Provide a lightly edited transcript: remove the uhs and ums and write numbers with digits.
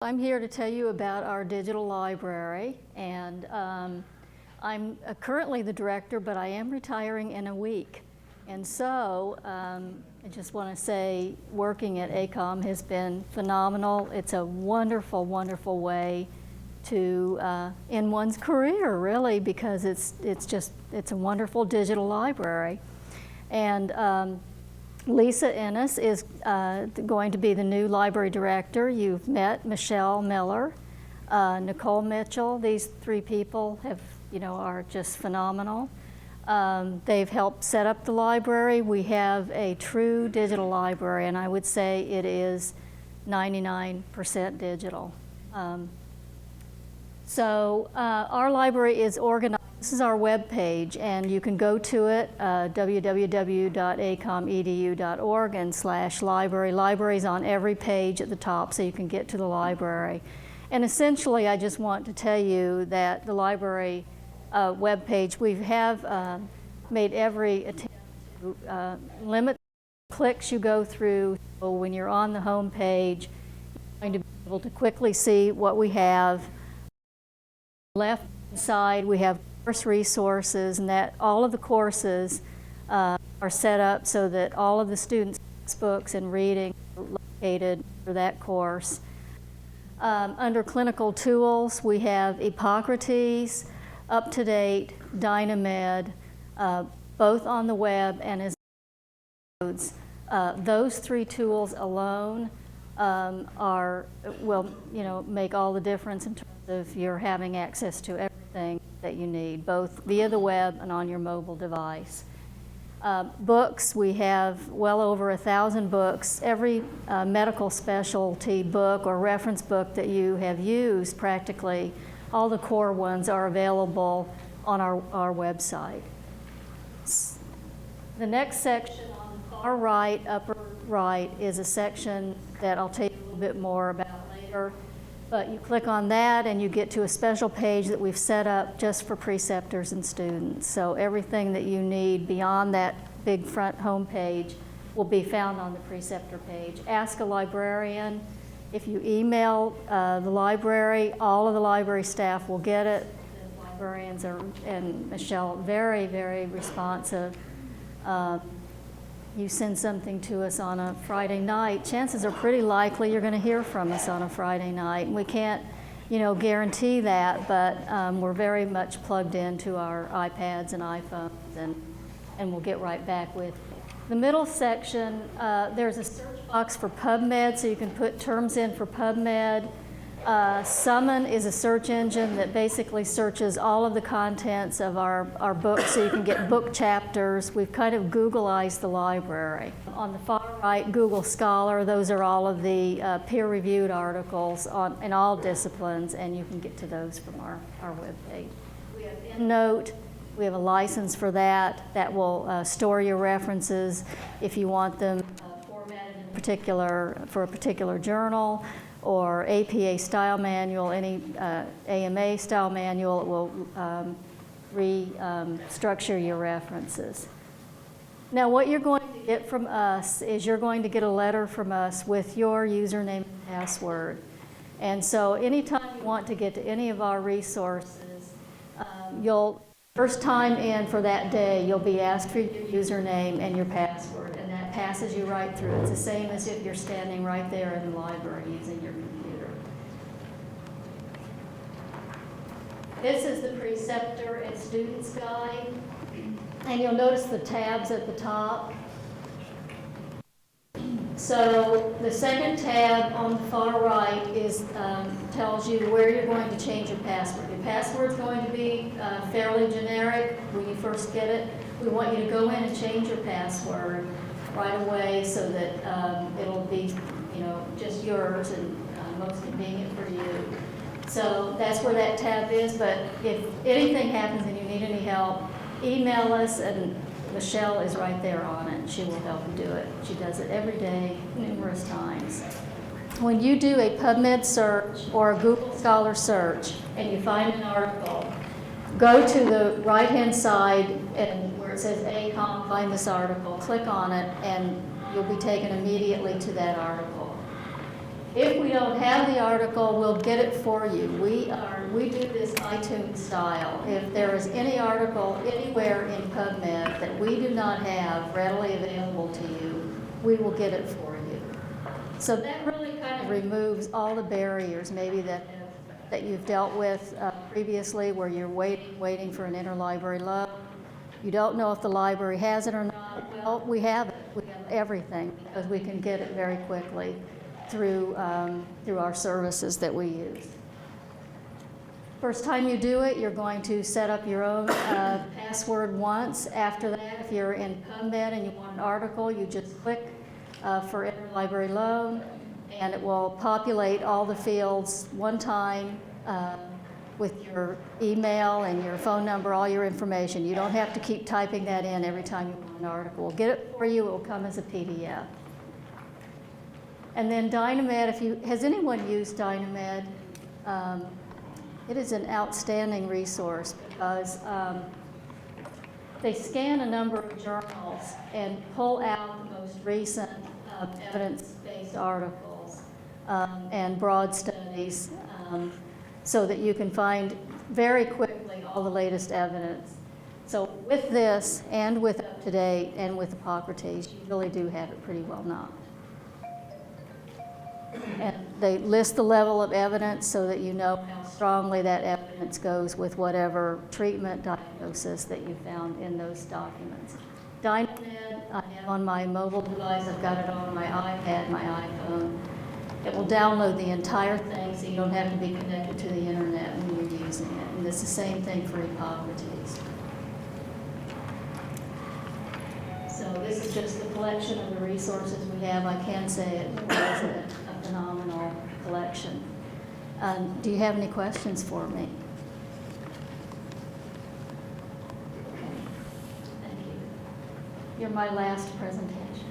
I'm here to tell you about our digital library, and I'm currently the director, but I am retiring in a week. And so I just want to say working at ACOM has been phenomenal. It's a wonderful, wonderful way to end one's career, really, because it's a wonderful digital library. And Lisa Ennis is going to be the new library director. You've met Michelle Miller, Nicole Mitchell. These three people are just phenomenal. They've helped set up the library. We have a true digital library, and I would say it is 99% digital. Our library is organized. This is our web page, and you can go to it, www.acomedu.org/library. Library's on every page at the top, so you can get to the library. And essentially, I just want to tell you that the library web page, we have made every attempt to limit the clicks you go through. So when you're on the home page, you're going to be able to quickly see what we have. Left side, we have course resources, and that all of the courses are set up so that all of the students' books and reading are located for that course. Under clinical tools, we have Hippocrates, UpToDate, Dynamed, both on the web and as nodes. Those three tools alone will make all the difference in terms of your having access to everything that you need, both via the web and on your mobile device. Books, we have well over 1,000 books. Every medical specialty book or reference book that you have used, practically, all the core ones are available on our website. The next section on the far right, upper right, is a section that I'll tell you a little bit more about later. But you click on that and you get to a special page that we've set up just for preceptors and students. So everything that you need beyond that big front home page will be found on the preceptor page. Ask a librarian. If you email the library, all of the library staff will get it. The librarians and Michelle, very, very responsive. You send something to us on a Friday night, chances are pretty likely you're going to hear from us on a Friday night. And we can't, guarantee that, but we're very much plugged into our iPads and iPhones, and we'll get right back with you. The middle section, there's a search box for PubMed, so you can put terms in for PubMed. Summon is a search engine that basically searches all of the contents of our books, so you can get book chapters. We've kind of Googleized the library. On the far right, Google Scholar, those are all of the peer-reviewed articles in all disciplines, and you can get to those from our webpage. We have EndNote. We have a license for that. That will store your references if you want them formatted for a particular journal, or APA style manual, any AMA style manual. It will restructure your references. Now, what you're going to get from us is you're going to get a letter from us with your username and password. And so anytime you want to get to any of our resources, first time in for that day, you'll be asked for your username and your password, and that passes you right through. It's the same as if you're standing right there in the library using your computer. This is the preceptor and student's guide, and you'll notice the tabs at the top. So the second tab on the far right tells you where you're going to change your password. Your password's going to be fairly generic when you first get it. We want you to go in and change your password right away so that it'll be, just yours and most convenient for you. So that's where that tab is. But if anything happens and you need any help, email us, and Michelle is right there on it. She will help you do it. She does it every day, numerous times. When you do a PubMed search or a Google Scholar search and you find an article, go to the right-hand side and where it says ACOM, find this article, click on it, and you'll be taken immediately to that article. If we don't have the article, we'll get it for you. We do this iTunes style. If there is any article anywhere in PubMed that we do not have readily available to you, we will get it for you. So that really kind of removes all the barriers maybe that you've dealt with previously, where you're waiting for an interlibrary loan. You don't know if the library has it or not. Well, we have it. We have everything because we can get it very quickly through our services that we use. First time you do it, you're going to set up your own password once. After that, if you're in PubMed and you want an article, you just click for interlibrary loan, and it will populate all the fields one time with your email and your phone number, all your information. You don't have to keep typing that in every time you want an article. We'll get it for you. It will come as a PDF. And then Dynamed, has anyone used Dynamed? It is an outstanding resource because they scan a number of journals and pull out the most recent evidence-based articles and broad studies so that you can find very quickly all the latest evidence. So with this and with UpToDate and with Hippocrates, you really do have it pretty well known. And they list the level of evidence so that you know how strongly that evidence goes with whatever treatment diagnosis that you found in those documents. Dynamed, I have on my mobile device. I've got it on my iPad, my iPhone. It will download the entire thing so you don't have to be connected to the internet when you're using it. And it's the same thing for Hippocrates. So this is just the collection of the resources we have. I can say it was a phenomenal collection. Do you have any questions for me? Okay. Thank you. You're my last presentation.